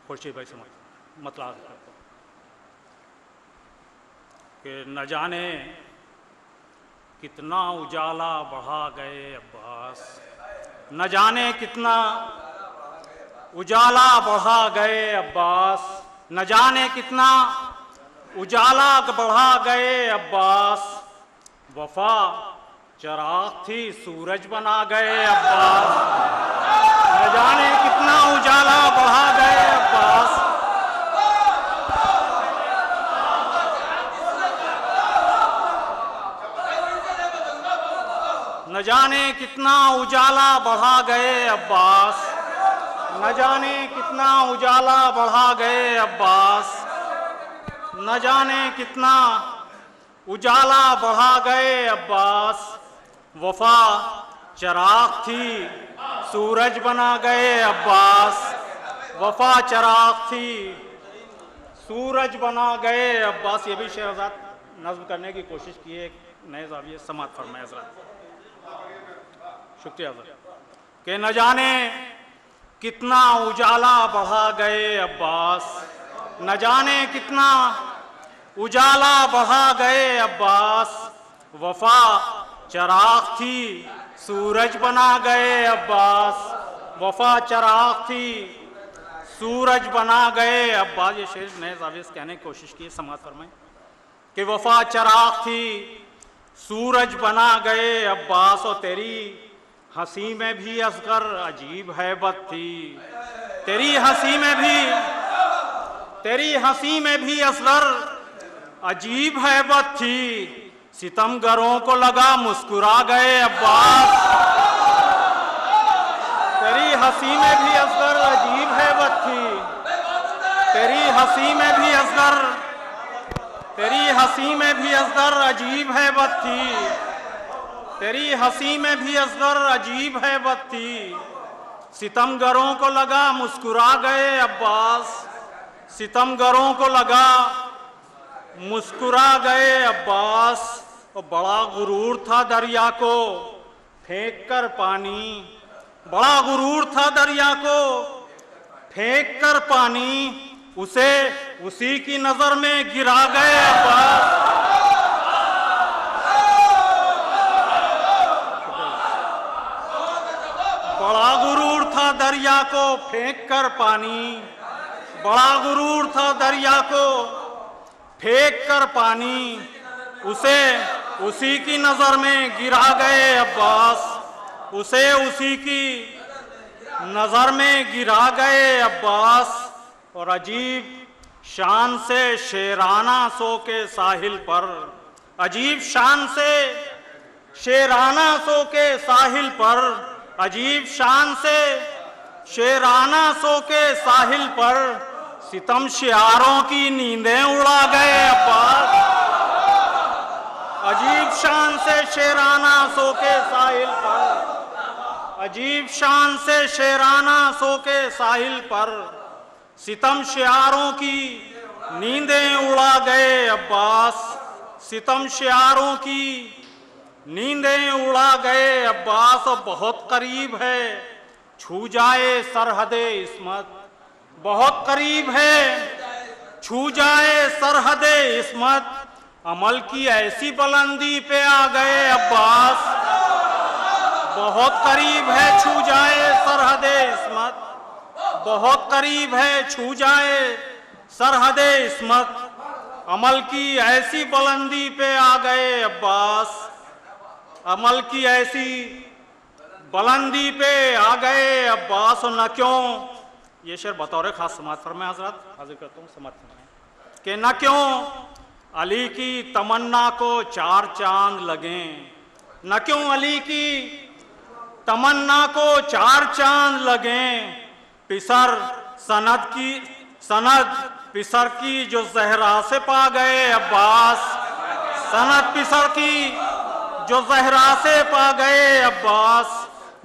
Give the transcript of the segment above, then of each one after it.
खुर्शीद भाई समझ मतलब कि न जाने कितना उजाला बढ़ा गए अब्बास, न जाने कितना उजाला बढ़ा गए अब्बास, न जाने कितना उजाला बढ़ा गए अब्बास, वफा चिराग थी सूरज बना गए अब्बास, न जाने कितना उजाला बढ़ा गए अब्बास, न जाने कितना उजाला बढ़ा गए अब्बास, न जाने कितना उजाला बढ़ा गए अब्बास, न जाने कितना उजाला बढ़ा गए अब्बास, वफा चिराग थी सूरज बना गए अब्बास, वफा चिराग थी सूरज बना गए अब्बास। ये भी शहजाद नज़्म करने की कोशिश की है, एक नए ज़ाविये समात फरमाए हज़रत। शुक्रिया हज़रत। कि न जाने कितना उजाला बढ़ा गए अब्बास, न जाने कितना उजाला बढ़ा गए अब्बास, वफा चिराग थी सूरज बना गए अब्बास, वफा चिराग थी सूरज बना गए अब्बास। ये शेर नए ज़ाविये से कहने की कोशिश की है, समात फरमाएं कि वफा चिराग थी सूरज बना गए अब्बास, और तेरी हंसी में भी असगर अजीब हैबत थी, तेरी हंसी में भी असगर अजीब हैबत थी, सितमगरों को लगा मुस्कुरा गए अब्बास, तेरी हंसी में भी असगर अजीब हैबत थी, तेरी हंसी में भी असगर अजीब हैबत थी, तेरी हंसी में भी असगर अजीब हैबत थी, सितमगरों को लगा मुस्कुरा गए अब्बास, सितमगरों को लगा मुस्कुरा गए अब्बास। और बड़ा गुरूर था दरिया को फेंक कर पानी, बड़ा गुरूर था दरिया को फेंक कर पानी, उसे उसी की नजर में गिरा गए अब्बास, बड़ा गुरूर था दरिया को फेंक कर पानी, बड़ा गुरूर था दरिया को फेंक कर पानी, उसे उसी की नजर में गिरा गए अब्बास, उसे उसी की नजर में गिरा गए अब्बास। और अजीब शान से शेराना सो के साहिल पर, अजीब शान से शेराना सो के साहिल पर, अजीब शान से शेराना सो के साहिल पर, सितम शियारों की नींदें उड़ा गए अब्बास, अजीब शान से शेराना सो के साहिल पर, अजीब शान से शेराना सो के साहिल पर, सितम शियारों की नींदें उड़ा गए अब्बास, सितम शियारों की नींदें उड़ा गए अब्बास। और बहुत करीब है छू जाए सरहदे इस्मत, बहुत करीब है छू जाए सरहदे इस्मत, अमल की ऐसी बुलंदी पे आ गए अब्बास, बहुत करीब है छू जाए सरहदे इस्मत, बहुत करीब है छू जाए सरहदे इस्मत, अमल की ऐसी बुलंदी पे आ गए अब्बास, अमल की ऐसी बुलंदी पे आ गए अब्बास। और न क्यों, ये शेर बतौर खास समात फरमाए हजरत, हाजिर करता हूँ समात फरमाए कि न क्यों अली की तमन्ना को चार चांद लगे, न क्यों अली की तमन्ना को चार चांद लगे, पिसर सनद पिसर की जो जहरा से पा गए अब्बास, सनद पिसर की जो जहरा से पा गए अब्बास।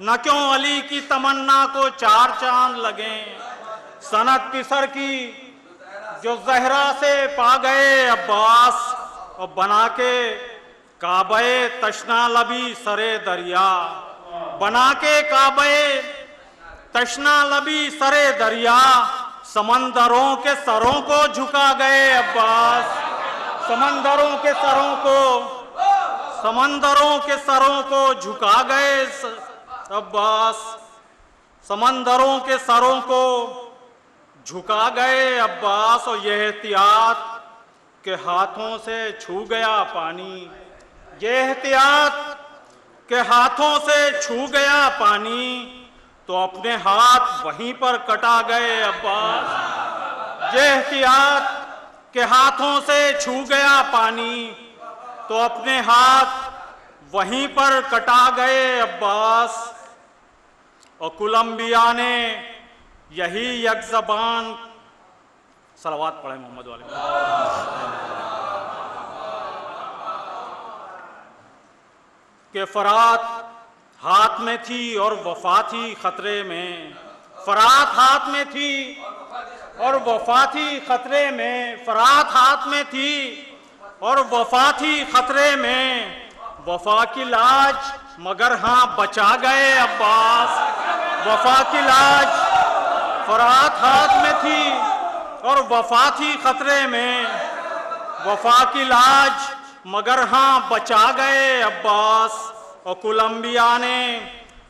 न क्यों अली की तमन्ना को चार चांद लगे, सनद पिसर की जो जहरा से पा गए अब्बास। और बना के काबे तशना लबी सरे दरिया, बना के काबे तशना लबी सरे दरिया, समंदरों के सरों को झुका गए अब्बास। समंदरों के सरों को झुका गए अब्बास। समंदरों के सरों को झुका गए अब्बास। और यह एहतियात के हाथों से छू गया पानी, ये एहतियात के हाथों से छू गया पानी, तो अपने हाथ वहीं पर कटा गए अब्बास। ये एहतियात के हाथों से छू गया पानी, तो अपने हाथ वहीं पर कटा गए अब्बास। और कोलंबिया ने यही यकज़बान, सलावत पढ़े मोहम्मद वाले, के फरात हाथ में थी और वफा थी खतरे में। फरात हाथ में थी और वफा थी खतरे में। फरात हाथ में थी और वफा थी खतरे में। वफा की लाज मगर हाँ बचा गए अब्बास। वफा की लाज फरात हाथ में थी और वफा थी खतरे में। वफा की लाज मगर हाँ बचा गए अब्बास। और कोलंबिया ने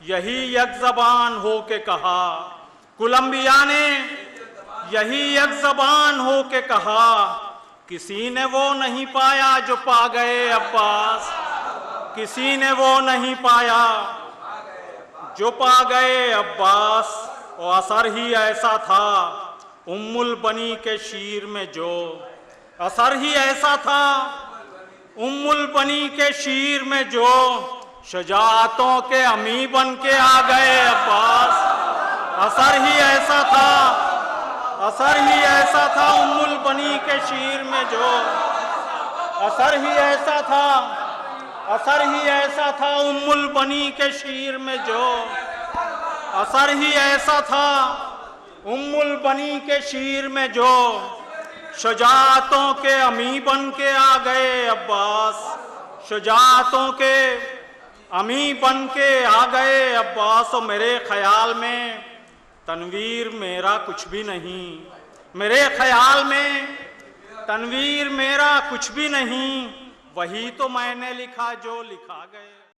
यही यकज़बान हो के कहा, कोलंबिया ने यही यकज़बान हो के कहा, किसी ने वो नहीं पाया जो पा गए अब्बास। किसी ने वो नहीं पाया जो पा गए अब्बास। और असर ही ऐसा था उम्मुल बनी के शीर में, जो असर ही ऐसा था उम्मुल बनी के शीर में, जो शुजाअतों के अमी बन के आ गए अब्बास। असर ही ऐसा था, असर ही ऐसा था उम्मुल बनी के शीर में, जो असर ही ऐसा था, असर ही ऐसा था उम्मुल बनी के शीर में, जो असर ही ऐसा था उम्मुल बनी के शीर में, जो शुजाअतों के अमी बन के आ गए अब्बास। शुजाअतों के अमी बन के आ गए अब्बास। और मेरे ख्याल में तनवीर मेरा कुछ भी नहीं, मेरे ख्याल में तनवीर मेरा कुछ भी नहीं, वही तो मैंने लिखा जो लिखा गए।